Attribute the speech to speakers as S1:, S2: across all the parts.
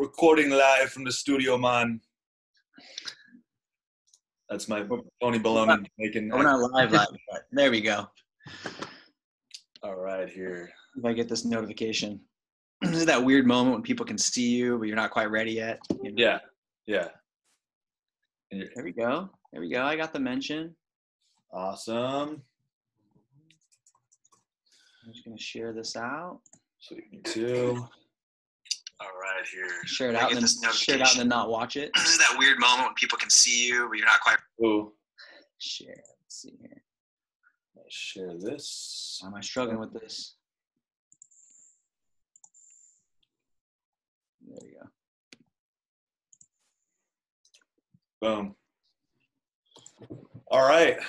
S1: recording live from the studio, man. That's my Tony Baloney making.
S2: We're not live, but there we go.
S1: All right, here.
S2: If I get this notification. This is that weird moment when people can see you, but you're not quite ready yet. You know?
S1: Yeah.
S2: There we go. I got the mention.
S1: Awesome.
S2: I'm just going to share this out.
S1: Sweet, me too. All right, here.
S2: Share it out and then not watch it.
S3: This is that weird moment when people can see you, but you're not quite.
S1: Ooh.
S2: Share. Let's see here.
S1: Let's share this.
S2: Why am I struggling with this? There we
S1: go. Boom. All right.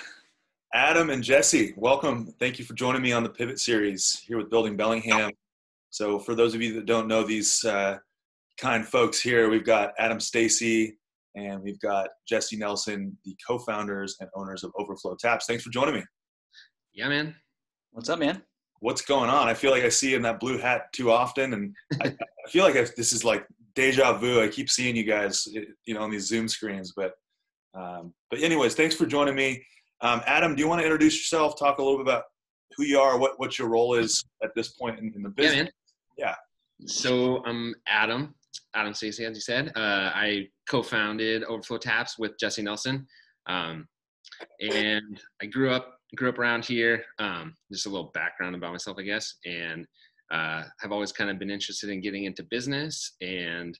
S1: Adam and Jesse, welcome. Thank you for joining me on the Pivot series here with Building Bellingham. So for those of you that don't know these kind folks here, we've got Adam Stacey and we've got Jesse Nelson, the co-founders and owners of Overflow Taps. Thanks for joining me.
S4: Yeah, man.
S2: What's up, man?
S1: What's going on? I feel like I see you in that blue hat too often, and I feel like this is like deja vu. I keep seeing you guys, on these Zoom screens. But anyways, thanks for joining me. Adam, do you want to introduce yourself? Talk a little bit about who you are, what your role is at this point in the business.
S4: Yeah, man.
S1: Yeah.
S4: So I'm Adam Stacey, as you said. I co-founded Overflow Taps with Jesse Nelson, and I grew up around here. Just a little background about myself, I guess, and I've always kind of been interested in getting into business, and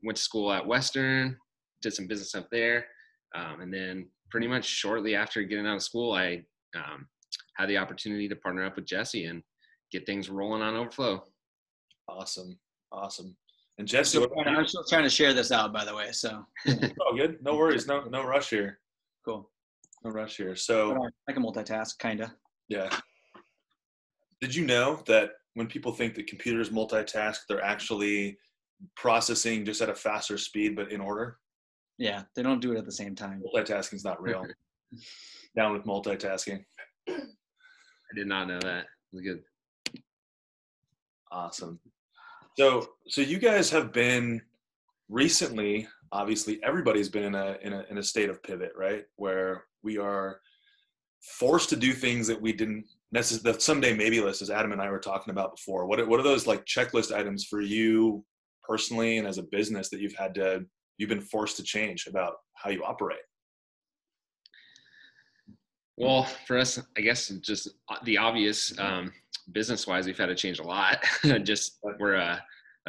S4: went to school at Western, did some business up there, and then pretty much shortly after getting out of school, I had the opportunity to partner up with Jesse and get things rolling on Overflow.
S1: Awesome. And Jesse,
S2: I'm still trying to share this out, by the way. So.
S1: Oh, good. No worries. No rush here.
S2: Cool.
S1: No rush here. So
S2: I can multitask, kinda.
S1: Yeah. Did you know that when people think that computers multitask, they're actually processing just at a faster speed, but in order?
S2: Yeah, they don't do it at the same time.
S1: Multitasking is not real. Down with multitasking.
S4: I did not know that. It was good.
S1: Awesome. So you guys have been recently, obviously everybody's been in a state of pivot, right? Where we are forced to do things that we didn't necessarily, the someday maybe list, as Adam and I were talking about before. What are those like checklist items for you personally and as a business that you've been forced to change about how you operate?
S4: Well, for us, I guess just the obvious, business-wise, we've had to change a lot. Just we're a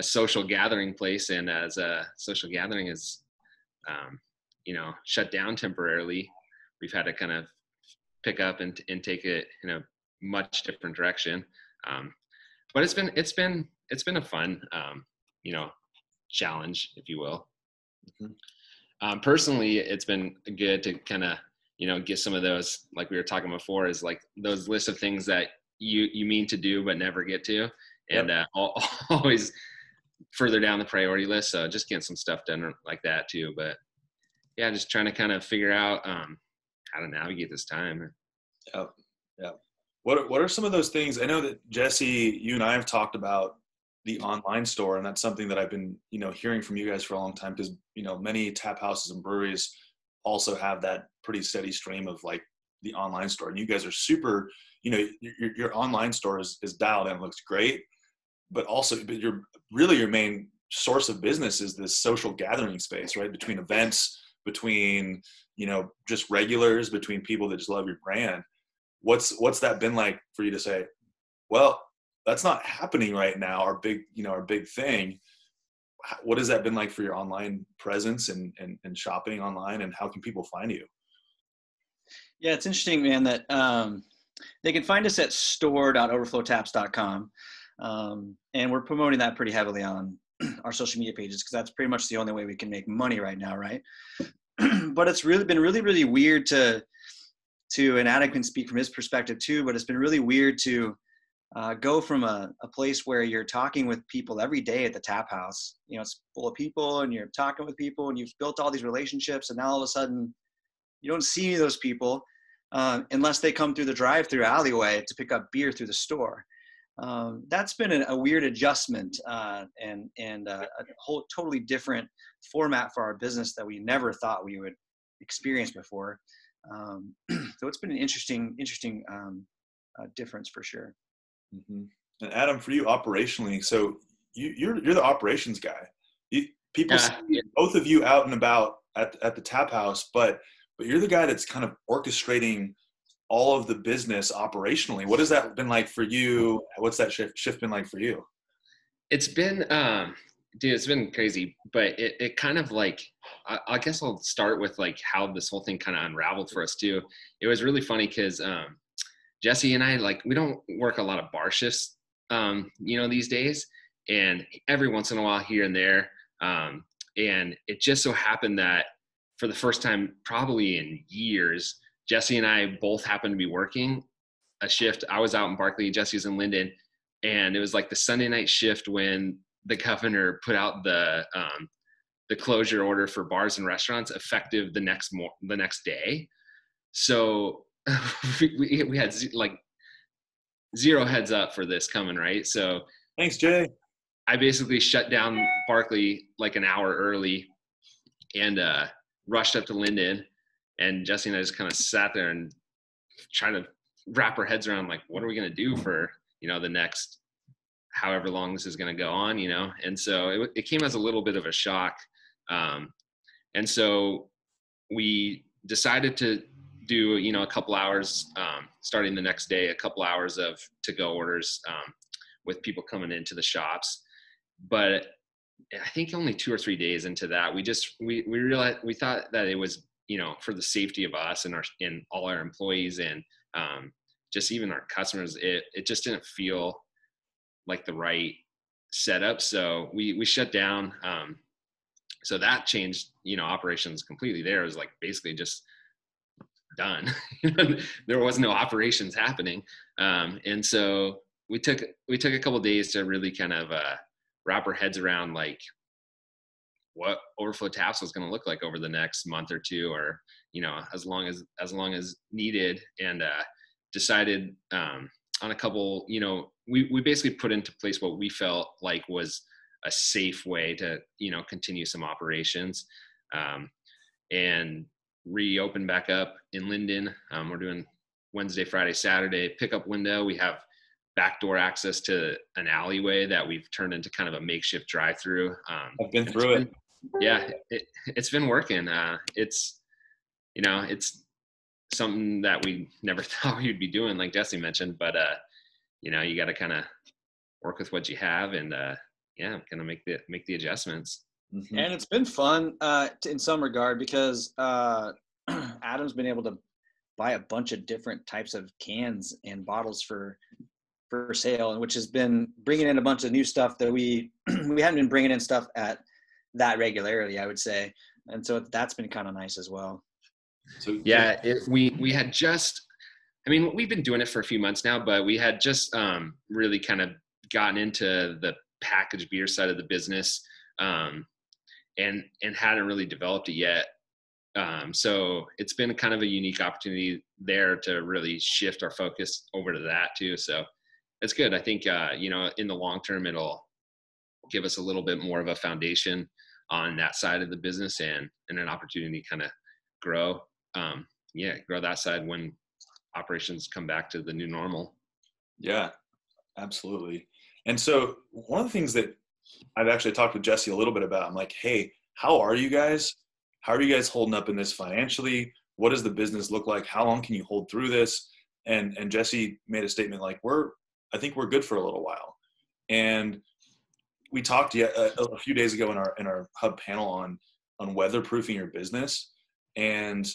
S4: social gathering place, and as a social gathering is, shut down temporarily, we've had to kind of pick up and take it in a much different direction. But it's been a fun, challenge, if you will. Mm-hmm. Personally, it's been good to kind of, get some of those, like we were talking before, is like those lists of things that you mean to do but never get to, and always further down the priority list. So just getting some stuff done like that too. But yeah, just trying to kind of figure out how to navigate this time.
S1: Yeah. What are some of those things? I know that Jesse, you and I have talked about the online store, and that's something that I've been, hearing from you guys for a long time, because, many tap houses and breweries also have that pretty steady stream of like the online store. And you guys are super, your online store is dialed in, looks great, but your main source of business is this social gathering space, right? Between events, between, just regulars, between people that just love your brand. What's that been like for you to say, well, that's not happening right now, our big thing? What has that been like for your online presence and shopping online, and how can people find you?
S2: Yeah, it's interesting, man, that they can find us at store.overflowtaps.com. And we're promoting that pretty heavily on our social media pages, because that's pretty much the only way we can make money right now, right? But it's been really weird to, and Adam can speak from his perspective too, but it's been really weird to go from a place where you're talking with people every day at the tap house. It's full of people, and you're talking with people, and you've built all these relationships, and now all of a sudden you don't see any of those people unless they come through the drive-through alleyway to pick up beer through the store. That's been a weird adjustment and a whole totally different format for our business that we never thought we would experience before. So it's been an interesting difference for sure.
S1: Mm-hmm. And Adam, for you operationally, so you're the operations guy. People see both of you out and about at the tap house, but you're the guy that's kind of orchestrating all of the business operationally. What has that been like for you? What's that shift been like for you?
S4: It's been, dude, it's been crazy, but it kind of like, I guess I'll start with like how this whole thing kind of unraveled for us too. It was really funny because Jesse and I, like, we don't work a lot of bar shifts, these days, and every once in a while here and there. And it just so happened that for the first time, probably in years, Jesse and I both happened to be working a shift. I was out in Barkley, Jesse's in Linden, and it was like the Sunday night shift when the governor put out the closure order for bars and restaurants effective the next day. So we had like zero heads up for this coming, right? So
S1: thanks, Jay.
S4: I basically shut down Barkley like an hour early and rushed up to Linden, and Jesse and I just kind of sat there and trying to wrap our heads around, like, what are we going to do for, the next however long this is going to go on, And so it came as a little bit of a shock. And so we decided to do, a couple hours, starting the next day, a couple hours of to-go orders with people coming into the shops. But I think only 2 or 3 days into that, we realized, we thought that it was, for the safety of us and all our employees and just even our customers, it just didn't feel like the right setup. So we shut down. So that changed, operations completely. There was like basically just done. There was no operations happening. And so we took a couple of days to really kind of wrap our heads around like what Overflow Taps was going to look like over the next month or two, or as long as needed, and decided on a couple. We basically put into place what we felt like was a safe way to continue some operations, and reopen back up in Linden. We're doing Wednesday, Friday, Saturday pickup window. We have backdoor access to an alleyway that we've turned into kind of a makeshift drive-through.
S1: I've been through it.
S4: Yeah, it's been working. It's something that we never thought we'd be doing, like Jesse mentioned, but you got to kind of work with what you have and kind of make the adjustments.
S1: Mm-hmm.
S2: And it's been fun in some regard because Adam's been able to buy a bunch of different types of cans and bottles for sale, and which has been bringing in a bunch of new stuff that we haven't been bringing in stuff at that regularly, I would say. And so that's been kind of nice as well.
S1: So
S4: yeah, we had just, we've been doing it for a few months now, but we had just really kind of gotten into the packaged beer side of the business, and hadn't really developed it yet. So it's been kind of a unique opportunity there to really shift our focus over to that too. So it's good. I think, in the long term, it'll give us a little bit more of a foundation on that side of the business and an opportunity to kind of grow that side when operations come back to the new normal.
S1: Yeah, absolutely. And so one of the things that I've actually talked with Jesse a little bit about, I'm like, hey, how are you guys? How are you guys holding up in this financially? What does the business look like? How long can you hold through this? And Jesse made a statement like, I think we're good for a little while. And we talked a few days ago in our hub panel on weatherproofing your business. And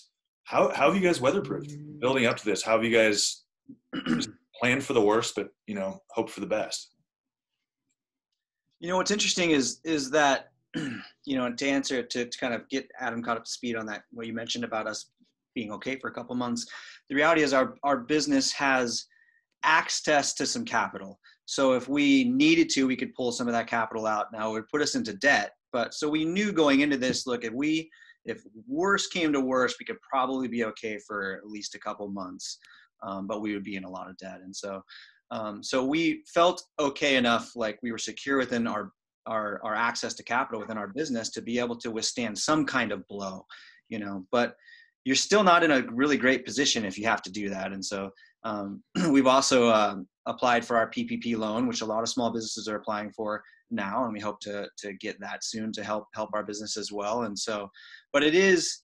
S1: how have you guys weatherproofed building up to this? How have you guys planned for the worst, but hope for the best?
S2: What's interesting is that to answer to kind of get Adam caught up to speed on that, what you mentioned about us being okay for a couple months. The reality is our business has access to some capital. So if we needed to, we could pull some of that capital out. Now it would put us into debt. But so we knew going into this, look, if worst came to worst, we could probably be okay for at least a couple months, but we would be in a lot of debt. And so So we felt okay enough, like we were secure within our access to capital within our business to be able to withstand some kind of blow, but you're still not in a really great position if you have to do that. And so we've also applied for our PPP loan, which a lot of small businesses are applying for now, and we hope to get that soon to help our business as well. And so, but it is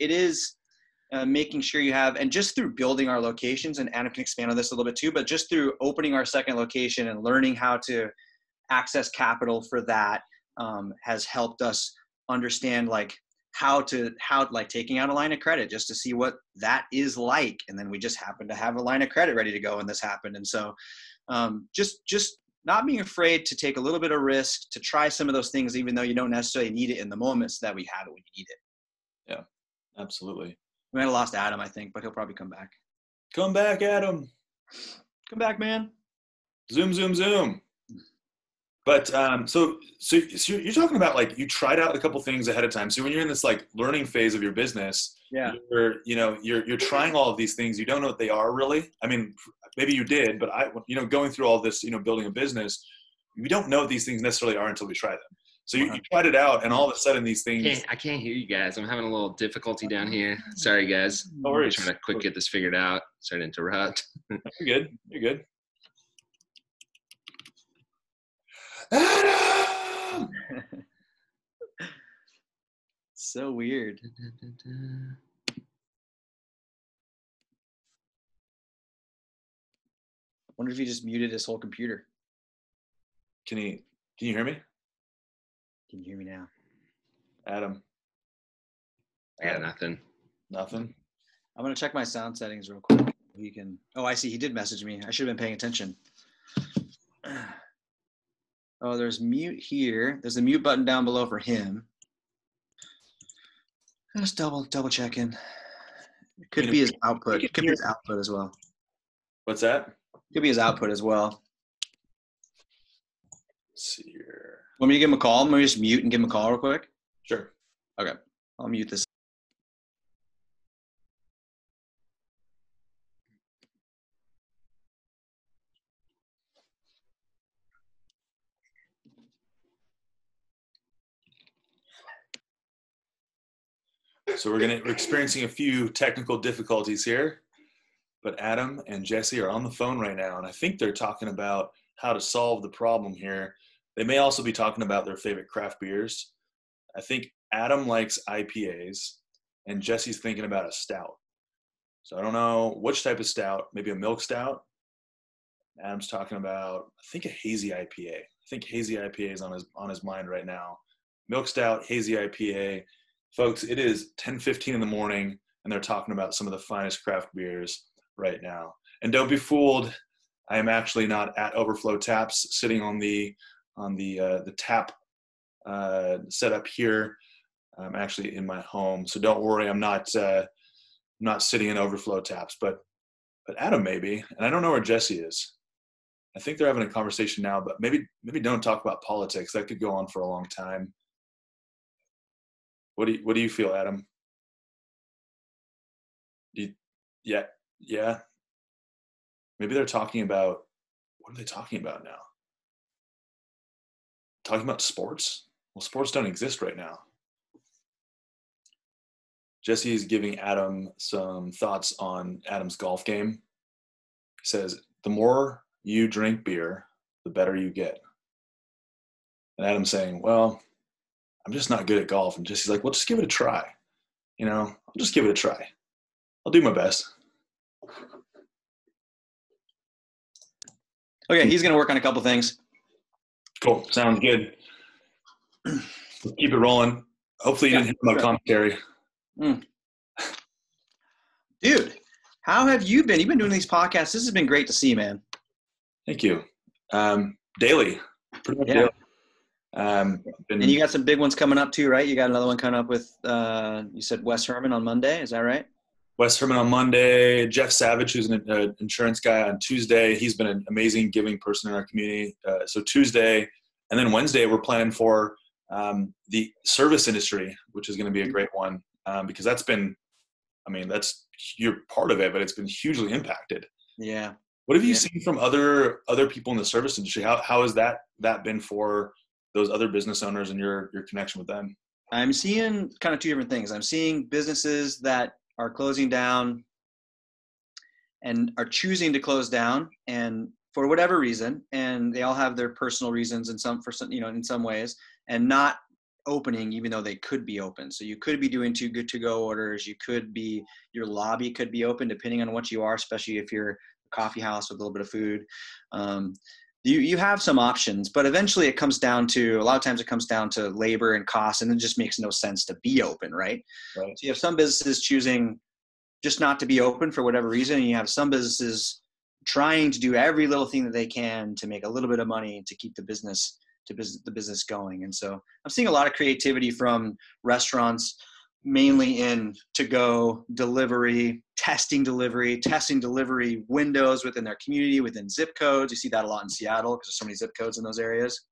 S2: making sure you have, and just through building our locations, and Adam can expand on this a little bit too, but just through opening our second location and learning how to access capital for that has helped us understand how taking out a line of credit just to see what that is like. And then we just happened to have a line of credit ready to go when this happened. And so just not being afraid to take a little bit of risk, to try some of those things, even though you don't necessarily need it in the moment, so that we have it when you need it.
S1: Yeah, absolutely.
S2: We might have lost Adam, I think, but he'll probably come back.
S1: Come back, Adam.
S2: Come back, man.
S1: Zoom. But so you're talking about you tried out a couple things ahead of time. So when you're in this learning phase of your business, you're trying all of these things. You don't know what they are really. I mean, maybe you did, but going through all this, building a business, we don't know what these things necessarily are until we try them. So you tried it out, and all of a sudden these things.
S4: I can't hear you guys. I'm having a little difficulty down here. Sorry, guys.
S1: No worries.
S4: I'm trying to get this figured out. Sorry to interrupt.
S1: You're good. Adam!
S2: So weird. Wonder if he just muted his whole computer.
S1: Can you hear me?
S2: Can you hear me now?
S1: Adam.
S4: I got nothing.
S1: Nothing?
S2: I'm going to check my sound settings real quick. He can. Oh, I see. He did message me. I should have been paying attention. Oh, there's mute here. There's a mute button down below for him. Just double checking. It could be his output. It could be his output as well.
S1: What's that?
S2: Could be his output as well.
S1: Let's see here.
S2: Want me to give him a call? Let me just mute and give him a call real quick.
S1: Sure.
S2: Okay. I'll mute this.
S1: So we're experiencing a few technical difficulties here, but Adam and Jesse are on the phone right now, and I think they're talking about how to solve the problem here. They may also be talking about their favorite craft beers. I think Adam likes IPAs, and Jesse's thinking about a stout. So I don't know which type of stout, maybe a milk stout. Adam's talking about, I think, a hazy IPA. I think hazy IPA is on his mind right now. Milk stout, hazy IPA. Folks, it is 10:15 in the morning, and they're talking about some of the finest craft beers right now. And don't be fooled, I am actually not at Overflow Taps, sitting on the tap setup here. I'm actually in my home, so don't worry, I'm not sitting in Overflow Taps, but Adam may be, and I don't know where Jesse is. I think they're having a conversation now, but maybe don't talk about politics. That could go on for a long time. What do you feel, Adam? Yeah. Maybe they're talking about, what are they talking about now? Talking about sports? Well, sports don't exist right now. Jesse is giving Adam some thoughts on Adam's golf game. He says, the more you drink beer, the better you get. And Adam's saying, well, I'm just not good at golf. And Jesse's like, well, just give it a try. I'll just give it a try. I'll do my best.
S2: Okay, he's going to work on a couple things.
S1: Cool. Sounds good. Let's keep it rolling. Hopefully you didn't hear my commentary.
S2: Dude, how have you been? You've been doing these podcasts. This has been great to see, man.
S1: Thank you. Daily. Pretty much daily.
S2: And you got some big ones coming up too, right? You got another one coming up with, you said Wes Herman on Monday. Is that right?
S1: Wes Herman on Monday. Jeff Savage, who's an insurance guy, on Tuesday. He's been an amazing giving person in our community. So Tuesday. And then Wednesday, we're planning for the service industry, which is going to be a great one because you're part of it, but it's been hugely impacted.
S2: Yeah.
S1: What have you seen from other people in the service industry? How has that been for those other business owners and your connection with them?
S2: I'm seeing kind of two different things. I'm seeing businesses that are closing down and are choosing to close down, and for whatever reason, and they all have their personal reasons in some ways, and not opening even though they could be open. So you could be doing too good to go orders. Your lobby could be open depending on what you are, especially if you're a coffee house with a little bit of food. You have some options, but eventually a lot of times it comes down to labor and cost, and it just makes no sense to be open, right? So you have some businesses choosing just not to be open for whatever reason, and you have some businesses trying to do every little thing that they can to make a little bit of money to keep the business going. And so I'm seeing a lot of creativity from restaurants, mainly in to-go delivery, testing delivery windows within their community, within zip codes. You see that a lot in Seattle because there's so many zip codes in those areas.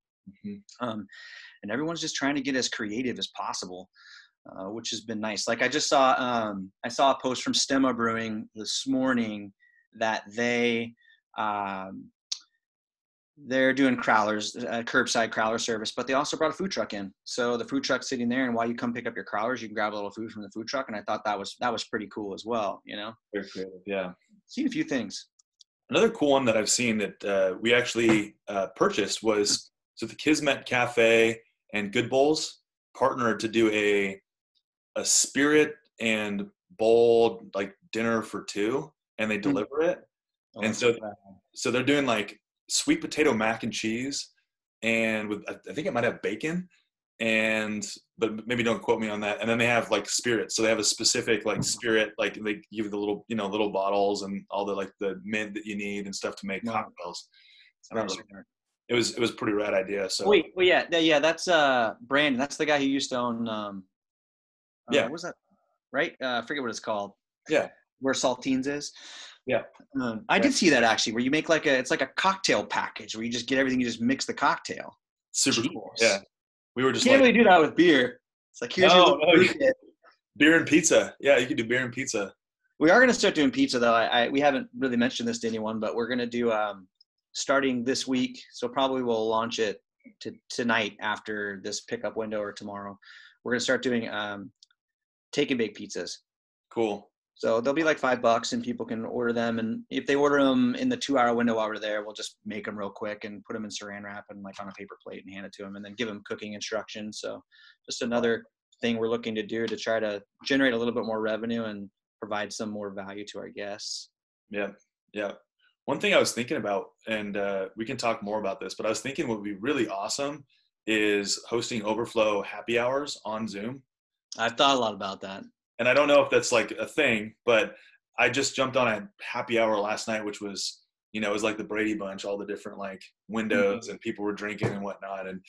S2: And everyone's just trying to get as creative as possible, which has been nice. Like I just saw a post from Stemma Brewing this morning that they're doing crowlers, curbside crowler service, but they also brought a food truck in. So the food truck's sitting there, and while you come pick up your crowlers, you can grab a little food from the food truck. And I thought that was pretty cool as well.
S1: Very creative. Yeah.
S2: Seen a few things.
S1: Another cool one that I've seen that we actually purchased was, so the Kismet Cafe and Good Bowls partnered to do a spirit and bowl like dinner for two, and they deliver it. And so they're doing like sweet potato mac and cheese, and with I think it might have bacon, but maybe don't quote me on that. And then they have like spirits, so they have a specific like spirit, like they give you the little bottles and all the like the mint that you need and stuff to make cocktails. It was a pretty rad idea. So
S2: that's Brandon. That's the guy who used to own what was that, right? I forget what it's called.
S1: Yeah,
S2: where Saltines is.
S1: Yeah.
S2: I did see that actually, where you make it's like a cocktail package where you just get everything, you just mix the cocktail.
S1: Super cool. Yeah. We were just
S2: can't really do that with beer. It's like, here's your
S1: beer and pizza. Yeah, you could do beer and pizza.
S2: We are going to start doing pizza though. We haven't really mentioned this to anyone, but we're going to do starting this week. So probably we'll launch it tonight after this pickup window or tomorrow. We're going to start doing take and bake pizzas.
S1: Cool.
S2: So they'll be like $5 and people can order them. And if they order them in the 2-hour window while we're there, we'll just make them real quick and put them in saran wrap and like on a paper plate and hand it to them, and then give them cooking instructions. So just another thing we're looking to do to try to generate a little bit more revenue and provide some more value to our guests.
S1: Yeah. Yeah. One thing I was thinking about, and we can talk more about this, but I was thinking what would be really awesome is hosting Overflow happy hours on Zoom.
S2: I've thought a lot about that.
S1: And I don't know if that's like a thing, but I just jumped on a happy hour last night, which was, it was like the Brady Bunch, all the different like windows and people were drinking and whatnot. And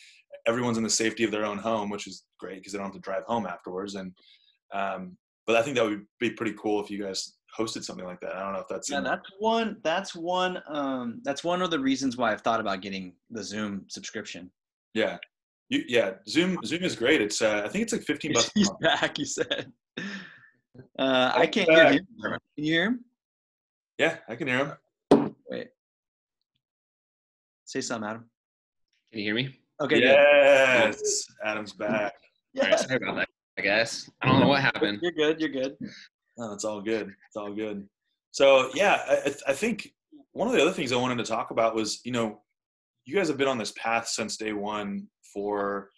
S1: everyone's in the safety of their own home, which is great because they don't have to drive home afterwards. And, but I think that would be pretty cool if you guys hosted something like that. I don't know if that's,
S2: that's one of the reasons why I've thought about getting the Zoom subscription.
S1: Yeah. Zoom is great. It's I think it's like $15.
S2: He's back, you said. I can't hear him. Can you hear him?
S1: Yeah, I can hear him.
S2: Wait. Say something, Adam.
S4: Can you hear me?
S1: Okay. Yes. Good. Adam's back.
S4: Yeah. All right, sorry about that, I guess. I don't know what happened.
S2: You're good.
S1: No, it's all good. So yeah, I think one of the other things I wanted to talk about was, you guys have been on this path since day one for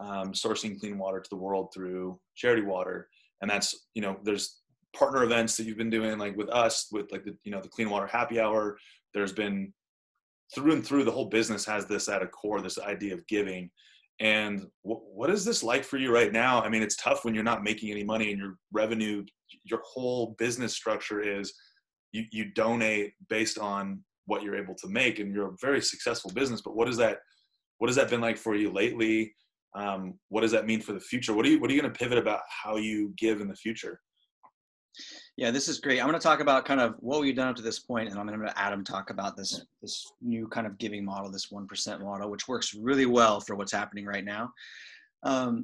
S1: sourcing clean water to the world through Charity Water. And that's, there's partner events that you've been doing like with us, with like the Clean Water Happy Hour. There's been through and through, the whole business has this at a core, this idea of giving. And what is this like for you right now? I mean, it's tough when you're not making any money and your revenue, your whole business structure is you donate based on what you're able to make, and you're a very successful business. But what has that been like for you lately? What does that mean for the future? What are you going to pivot about how you give in the future?
S2: Yeah, this is great. I'm going to talk about kind of what we've done up to this point, and I'm going to let Adam talk about this new kind of giving model, this 1% model, which works really well for what's happening right now.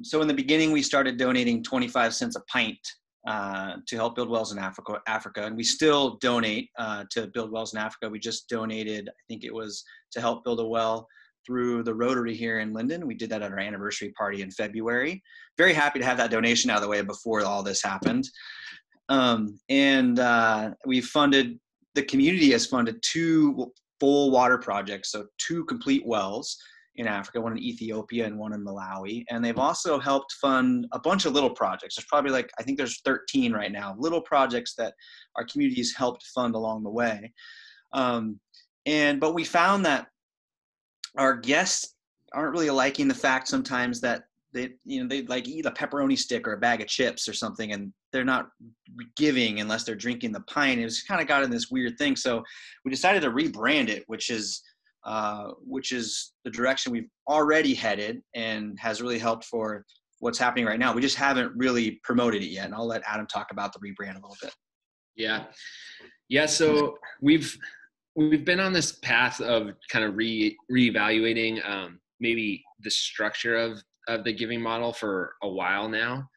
S2: So in the beginning, we started donating 25 cents a pint to help build wells in Africa. And we still donate to build wells in Africa. We just donated, I think it was to help build a well through the Rotary here in Linden. We did that at our anniversary party in February. Very happy to have that donation out of the way before all this happened. The community has funded 2 full water projects, so 2 complete wells in Africa, one in Ethiopia and one in Malawi. And they've also helped fund a bunch of little projects. There's probably I think there's 13 right now, little projects that our communities helped fund along the way. But we found that our guests aren't really liking the fact sometimes that they like eat a pepperoni stick or a bag of chips or something, and they're not giving unless they're drinking the pint. It was kind of got in this weird thing. So we decided to rebrand it, which is the direction we've already headed and has really helped for what's happening right now. We just haven't really promoted it yet. And I'll let Adam talk about the rebrand a little bit.
S4: Yeah. So we've been on this path of kind of reevaluating maybe the structure of the giving model for a while now.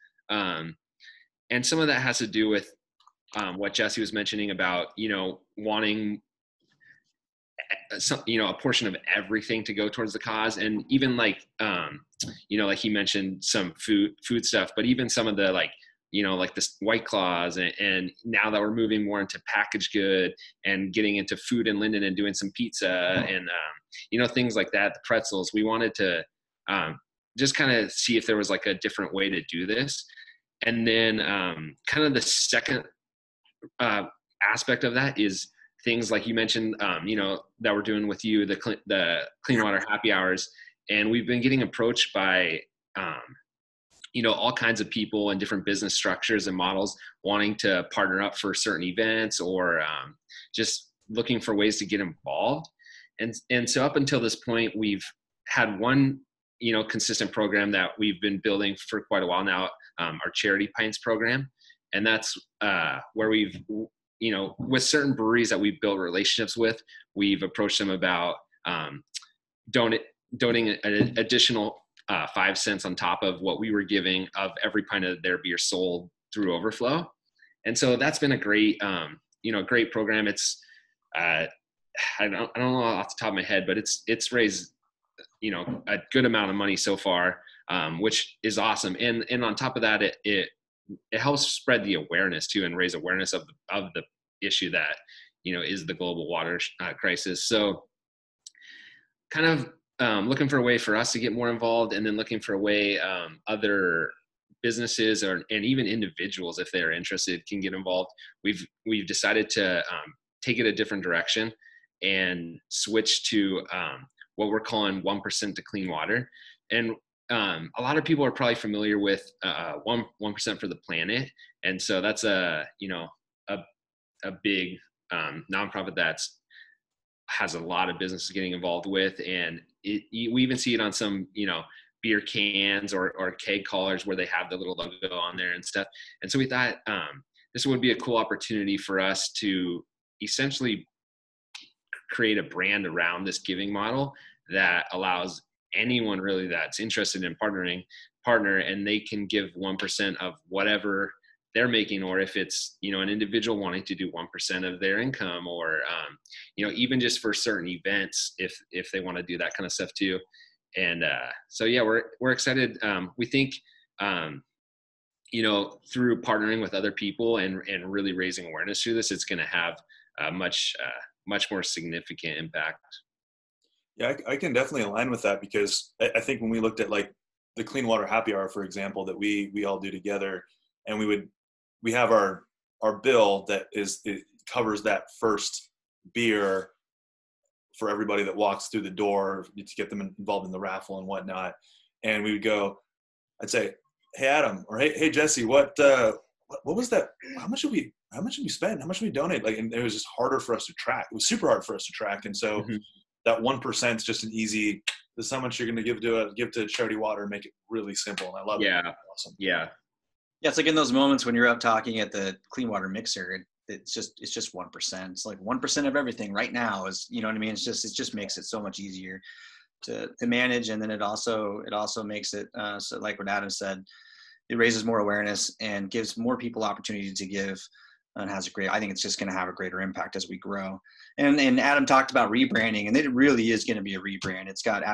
S4: And some of that has to do with what Jesse was mentioning about, wanting a portion of everything to go towards the cause. And even like he mentioned some food stuff, but even some of the like this White Claws and now that we're moving more into packaged good and getting into food in Linden and doing some pizza and, things like that, the pretzels, we wanted to just kind of see if there was like a different way to do this. And then kind of the second aspect of that is things like you mentioned, that we're doing with you, the clean water happy hours. And we've been getting approached by, all kinds of people and different business structures and models wanting to partner up for certain events or just looking for ways to get involved. And so up until this point, we've had one, consistent program that we've been building for quite a while now, our Charity Pints program. And that's where we've, with certain breweries that we've built relationships with, we've approached them about donating an additional 5 cents on top of what we were giving of every pint of their beer sold through Overflow. And so that's been a great, great program. It's, I don't know off the top of my head, but it's raised, a good amount of money so far, which is awesome. And on top of that, it helps spread the awareness too and raise awareness of the issue that, is the global water crisis. So kind of looking for a way for us to get more involved, and then looking for a way other businesses and even individuals, if they're interested, can get involved. We've decided to take it a different direction and switch to what we're calling 1% to clean water. And a lot of people are probably familiar with 1% for the planet. And so that's a big nonprofit that's has a lot of businesses getting involved with. And we even see it on some, beer cans or keg collars where they have the little logo on there and stuff. And so we thought this would be a cool opportunity for us to essentially create a brand around this giving model that allows anyone really that's interested in partner, and they can give 1% of whatever they're making, or if it's, an individual wanting to do 1% of their income, or, even just for certain events, if they want to do that kind of stuff too. And so, yeah, we're excited. We think, through partnering with other people and really raising awareness through this, it's going to have a much more significant impact.
S1: Yeah, I can definitely align with that, because I think when we looked at like the clean water happy hour, for example, that we all do together, and we have our bill that it covers that first beer for everybody that walks through the door to get them involved in the raffle and whatnot. And we would go, I'd say, hey, Adam, or hey, Jesse, what was that? How much did we spend? How much did we donate? Like, and it was just harder for us to track. It was super hard for us to track. And so that 1% is just an easy, this is how much you're going to give to Charity Water, and make it really simple. And I love it.
S4: Yeah.
S1: Awesome.
S2: Yeah, it's like in those moments when you're up talking at the clean water mixer, it's just 1%. It's like 1% of everything right now is, you know what I mean? It just makes it so much easier to manage. And then it also makes it, so like what Adam said, it raises more awareness and gives more people opportunity to give, and I think it's just going to have a greater impact as we grow. And Adam talked about rebranding, and it really is going to be a rebrand. It's got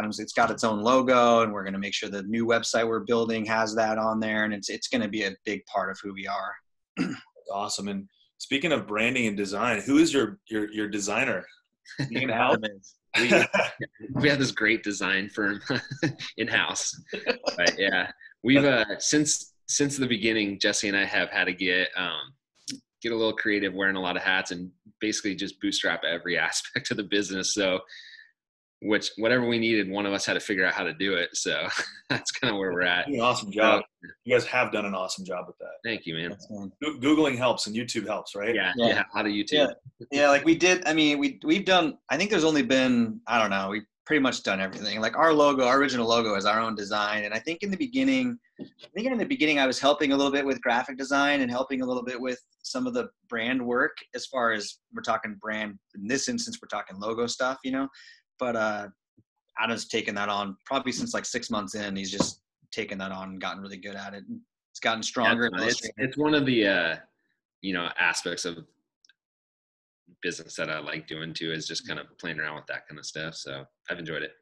S2: its own logo, and we're going to make sure the new website we're building has that on there, and it's going to be a big part of who we are.
S1: That's awesome. And speaking of branding and design, who is your designer?
S4: We have this great design firm in-house. But yeah, we've since the beginning, Jesse and I have had to get a little creative, wearing a lot of hats, and basically just bootstrap every aspect of the business. So whatever we needed, one of us had to figure out how to do it. So that's kind of where we're at.
S1: An awesome job. You guys have done an awesome job with that.
S4: Thank you, man.
S1: Googling helps and YouTube helps, right?
S4: Yeah. A lot of YouTube.
S2: Yeah. Like we did. I mean, we've done, I think there's only been, I don't know, we've pretty much done everything. Like our original logo is our own design. And I think in the beginning, I was helping a little bit with graphic design and helping a little bit with some of the brand work, as far as we're talking brand. In this instance, we're talking logo stuff, but Adam's taken that on probably since like 6 months in. He's just taken that on and gotten really good at it. It's gotten stronger.
S4: Yeah, it's one of the aspects of business that I like doing too, is just kind of playing around with that kind of stuff. So I've enjoyed it.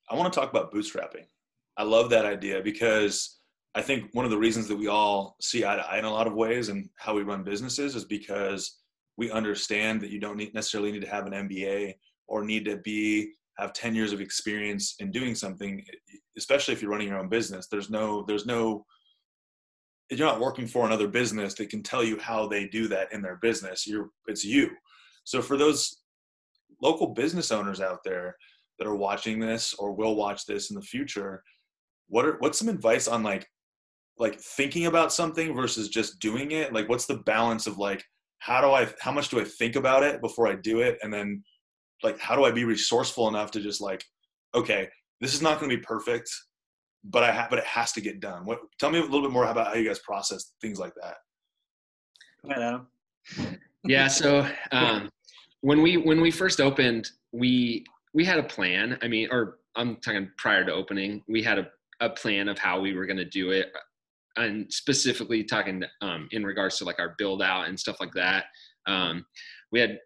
S1: I want to talk about bootstrapping. I love that idea, because I think one of the reasons that we all see eye to eye in a lot of ways and how we run businesses is because we understand that you don't necessarily need to have an MBA or need to have 10 years of experience in doing something, especially if you're running your own business. You're not working for another business that can tell you how they do that in their business. It's you. So for those local business owners out there that are watching this or will watch this in the future, what's some advice on like thinking about something versus just doing it? Like, what's the balance of like, how much do I think about it before I do it? And then like, how do I be resourceful enough to just like, okay, this is not going to be perfect, but it has to get done. Tell me a little bit more about how you guys process things like that.
S2: Go ahead, Adam.
S4: Yeah. So when we first opened, we had a plan. I mean, or I'm talking prior to opening, we had a plan of how we were going to do it, and specifically talking in regards to like our build out and stuff like that. We had,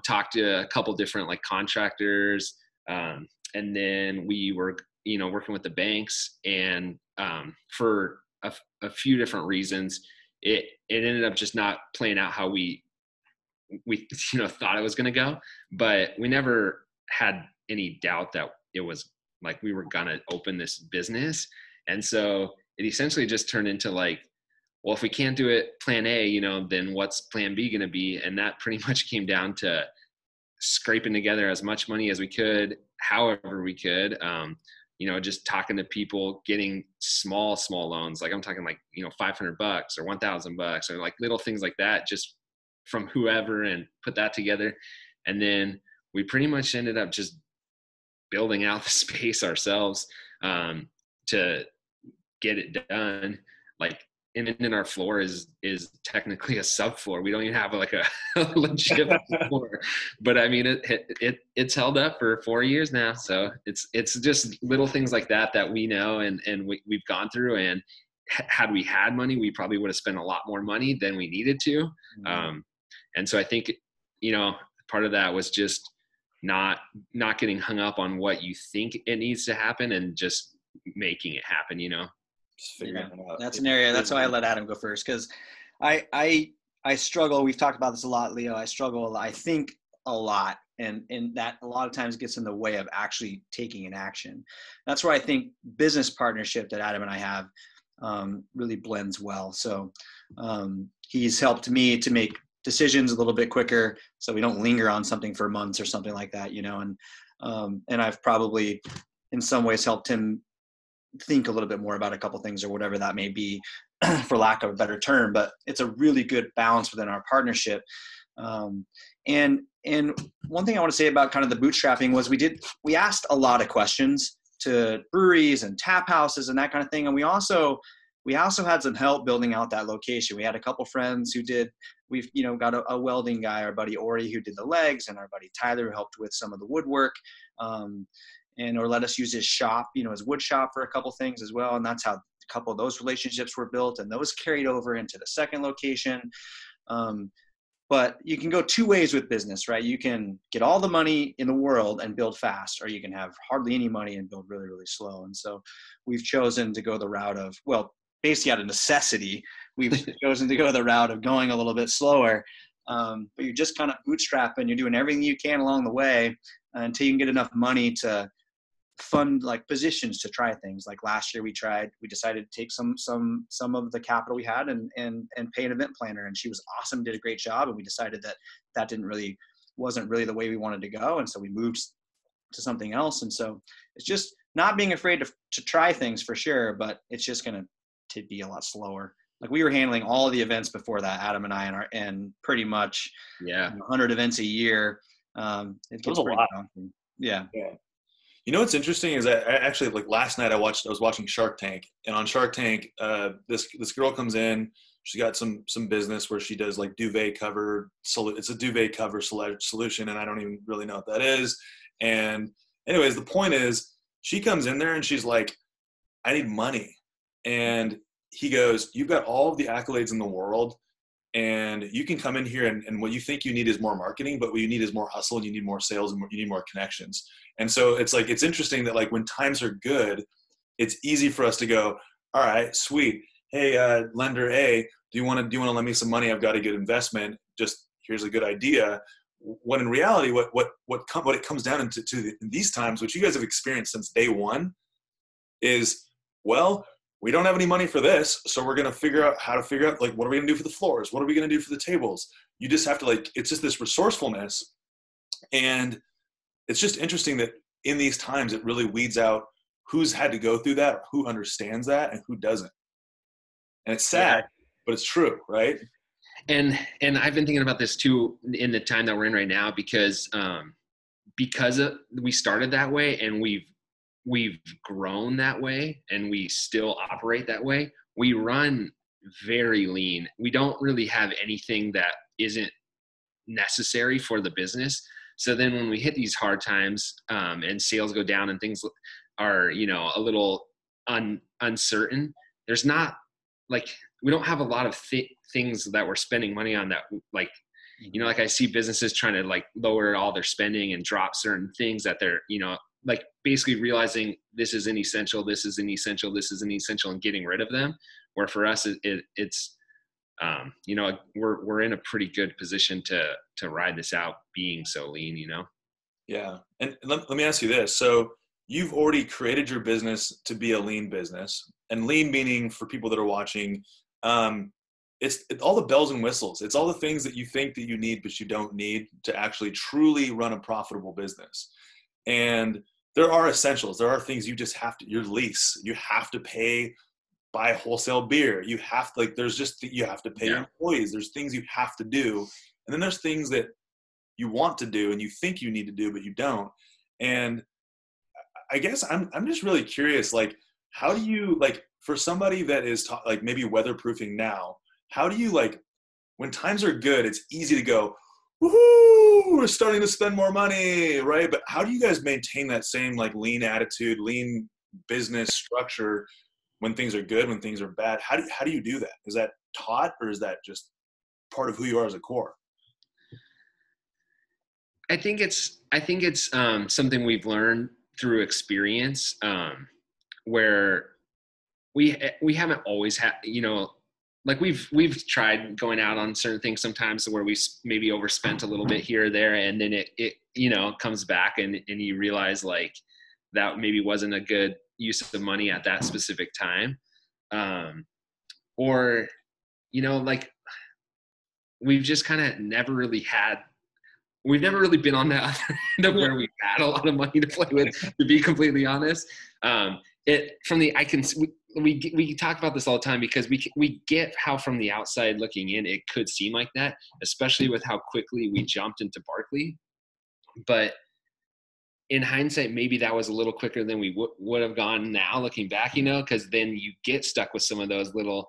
S4: talked to a couple different like contractors, and then we were, working with the banks, and for a few different reasons, it ended up just not playing out how we thought it was going to go. But we never had any doubt that it was like we were going to open this business. And so it essentially just turned into like, well, if we can't do it plan A, then what's plan B going to be? And that pretty much came down to scraping together as much money as we could, however we could, just talking to people, getting small loans. Like I'm talking like, $500 or $1,000 or like little things like that, just from whoever, and put that together. And then we pretty much ended up just building out the space ourselves to get it done. Like, and then our floor is technically a subfloor. We don't even have like a legit floor, but I mean, it's held up for 4 years now. So it's just little things like that we know and we've gone through. And had we had money, we probably would have spent a lot more money than we needed to. Mm-hmm. And so I think, part of that was just not getting hung up on what you think it needs to happen and just making it happen,
S1: Just figuring it out.
S2: That's an area. That's why I let Adam go first, because I struggle. We've talked about this a lot, Leo. I struggle. I think a lot, and that a lot of times gets in the way of actually taking an action. That's where I think business partnership that Adam and I have really blends well. So he's helped me to make decisions a little bit quicker, so we don't linger on something for months or something like that, and I've probably in some ways helped him think a little bit more about a couple things or whatever that may be, for lack of a better term. But it's a really good balance within our partnership. And one thing I want to say about kind of the bootstrapping was we asked a lot of questions to breweries and tap houses and that kind of thing. And we also had some help building out that location. We had a couple friends we've got a welding guy, our buddy Ori, who did the legs, and our buddy Tyler, who helped with some of the woodwork. Or let us use his shop, his wood shop for a couple things as well. And that's how a couple of those relationships were built, and those carried over into the second location. But you can go two ways with business, right? You can get all the money in the world and build fast, or you can have hardly any money and build really, really slow. And so we've chosen to go the route of, well, basically out of necessity, we've chosen to go the route of going a little bit slower. But you're just kind of bootstrapping. You're doing everything you can along the way until you can get enough money to fund like positions to try things. Like last year we decided to take some of the capital we had and pay an event planner, and she was awesome, did a great job. And we decided that wasn't really the way we wanted to go. And so we moved to something else. And so it's just not being afraid to try things for sure, but it's just going to be a lot slower. Like we were handling all of the events before that, Adam and I, and pretty much 100 events a year. It gets pretty daunting. Yeah.
S1: You know what's interesting is I actually, like last night I was watching Shark Tank, and on Shark Tank, this girl comes in. She's got some business where she does like duvet cover. It's a duvet cover solution, and I don't even really know what that is. And anyways, the point is, she comes in there and she's like, "I need money," and he goes, "You've got all of the accolades in the world, and you can come in here and what you think you need is more marketing, but what you need is more hustle, and you need more sales, and you need more connections." And so it's like, it's interesting that like when times are good, it's easy for us to go, "All right, sweet. Hey, lender A, do you want to lend me some money? I've got a good investment. Just here's a good idea." When in reality, what it comes down to these times, which you guys have experienced since day one, is, well, we don't have any money for this, so we're going to figure out like, what are we going to do for the floors? What are we going to do for the tables? You just have to like, it's just this resourcefulness. And it's just interesting that in these times, it really weeds out who's had to go through that, or who understands that, and who doesn't. And it's sad, but it's true, right?
S4: And I've been thinking about this too in the time that we're in right now, because we started that way, and we've grown that way, and we still operate that way. We run very lean. We don't really have anything that isn't necessary for the business. So then when we hit these hard times, and sales go down and things are, a little uncertain, there's not like, we don't have a lot of things that we're spending money on that, like, like I see businesses trying to like lower all their spending and drop certain things that they're, like basically realizing this is an essential, this is an essential, this is an essential, and getting rid of them. Where for us, it's, we're in a pretty good position to ride this out being so lean,
S1: Yeah. And let me ask you this. So you've already created your business to be a lean business, and lean meaning, for people that are watching, it's all the bells and whistles. It's all the things that you think that you need, but you don't need to actually truly run a profitable business. And there are essentials. There are things you just have to, your lease, you have to buy wholesale beer. You have to, like, you have to pay your employees. There's things you have to do. And then there's things that you want to do and you think you need to do, but you don't. And I guess I'm just really curious, like, how do you, like, for somebody that is like maybe weatherproofing now, how do you, like, when times are good, it's easy to go, woohoo, we're starting to spend more money, right? But how do you guys maintain that same like lean attitude, lean business structure when things are good, when things are bad? How do you do that? Is that taught, or is that just part of who you are as a core?
S4: I think it's something we've learned through experience, where we haven't always had, like we've tried going out on certain things sometimes where we maybe overspent a little bit here or there, and then it comes back and you realize like that maybe wasn't a good use of money at that specific time, or like we've just kind of never really been on the other end of where we've had a lot of money to play with, to be completely honest. We talk about this all the time because we get how from the outside looking in, it could seem like that, especially with how quickly we jumped into Barkley. But in hindsight, maybe that was a little quicker than we would have gone now looking back, because then you get stuck with some of those little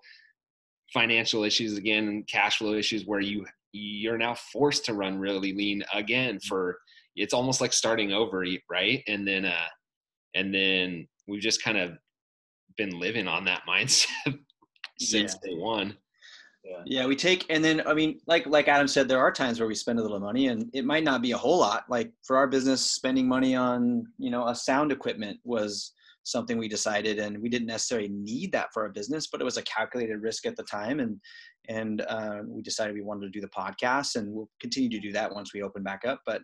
S4: financial issues again, and cash flow issues where you're now forced to run really lean again it's almost like starting over, right? And then we've just kind of been living on that mindset since day one.
S2: Yeah, we take, and then, I mean, like Adam said, there are times where we spend a little money, and it might not be a whole lot. Like for our business, spending money on, a sound equipment was something we decided, and we didn't necessarily need that for our business, but it was a calculated risk at the time. And we decided we wanted to do the podcast, and we'll continue to do that once we open back up. But,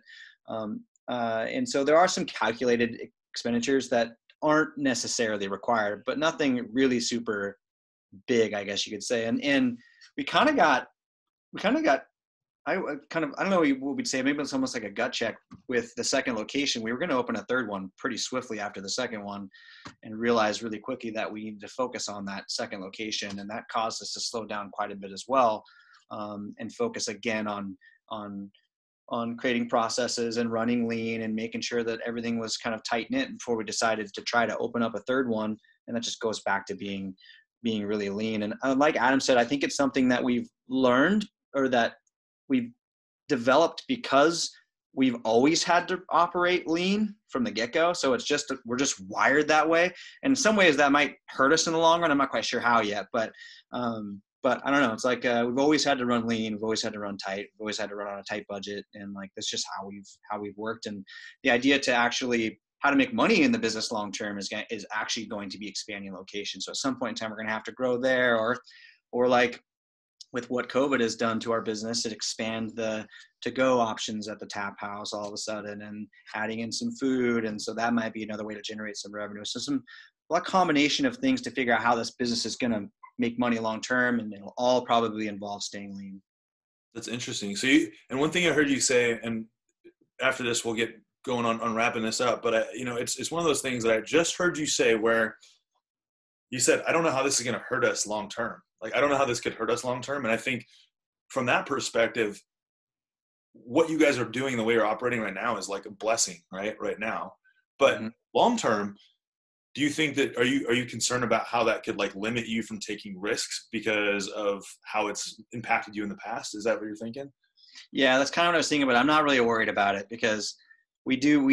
S2: and so there are some calculated expenditures that aren't necessarily required, but nothing really super big, I guess you could say. And we kind of got, I don't know what we'd say. Maybe it's almost like a gut check with the second location. We were going to open a third one pretty swiftly after the second one, and realized really quickly that we needed to focus on that second location. And that caused us to slow down quite a bit as well, and focus again on creating processes and running lean and making sure that everything was kind of tight knit before we decided to try to open up a third one. And that just goes back to being really lean. And like Adam said, I think it's something that we've learned, or that we've developed because we've always had to operate lean from the get-go. So it's just, we're just wired that way. And in some ways that might hurt us in the long run. I'm not quite sure how yet, but I don't know. It's like, we've always had to run lean. We've always had to run tight. We've always had to run on a tight budget. And like, that's just how we've worked. And the idea to actually how to make money in the business long-term is actually going to be expanding locations. So at some point in time, we're going to have to grow there, or like with what COVID has done to our business, it expand the to-go options at the tap house all of a sudden, and adding in some food. And so that might be another way to generate some revenue. So a combination of things to figure out how this business is going to make money long-term, and it'll all probably involve staying lean.
S1: That's interesting. So and one thing I heard you say, and after this we'll get going on wrapping this up, but it's one of those things that I just heard you say, where you said, I don't know how this is going to hurt us long term. Like, I don't know how this could hurt us long term. And I think from that perspective, what you guys are doing, the way you're operating right now, is like a blessing, right now. But long term, do you think that, are you concerned about how that could like limit you from taking risks because of how it's impacted you in the past? Is that what you're thinking?
S2: Yeah, that's kind of what I was thinking, but I'm not really worried about it, because we do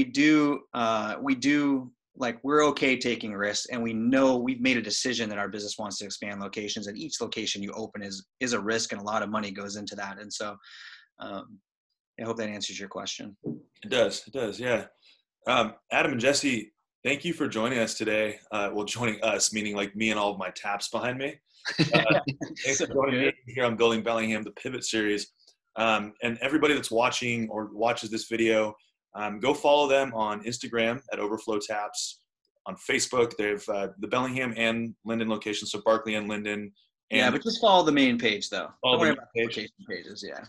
S2: like, we're okay taking risks, and we know we've made a decision that our business wants to expand locations, and each location you open is a risk, and a lot of money goes into that. And so I hope that answers your question.
S1: It does. Yeah. Adam and Jesse, thank you for joining us today. Joining us, meaning like me and all of my taps behind me. Thanks for joining me here on Building Bellingham, the Pivot series. And everybody that's watching or watches this video, go follow them on Instagram at Overflow Taps. On Facebook, they have the Bellingham and Linden locations, so Barkley and Linden. And
S2: but just follow the main page, though.
S1: Follow the main
S2: location pages, yeah.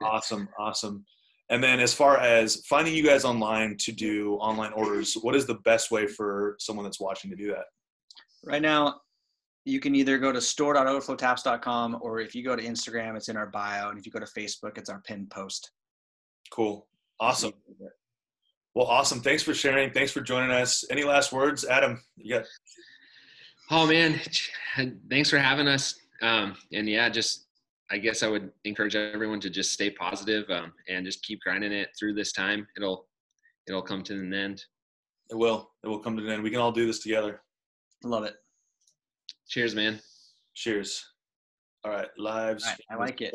S1: Awesome. And then as far as finding you guys online to do online orders, what is the best way for someone that's watching to do that?
S2: Right now, you can either go to store.overflowtaps.com, or if you go to Instagram, it's in our bio. And if you go to Facebook, it's our pinned post.
S1: Cool. Awesome. Well, awesome. Thanks for sharing. Thanks for joining us. Any last words, Adam? You got?
S4: Oh man, thanks for having us. And yeah, I guess I would encourage everyone to just stay positive, and just keep grinding it through this time. It'll come to an end.
S1: It will come to an end. We can all do this together.
S2: Love it.
S4: Cheers, man.
S1: Cheers. All right. Lives.
S2: All right, I like it.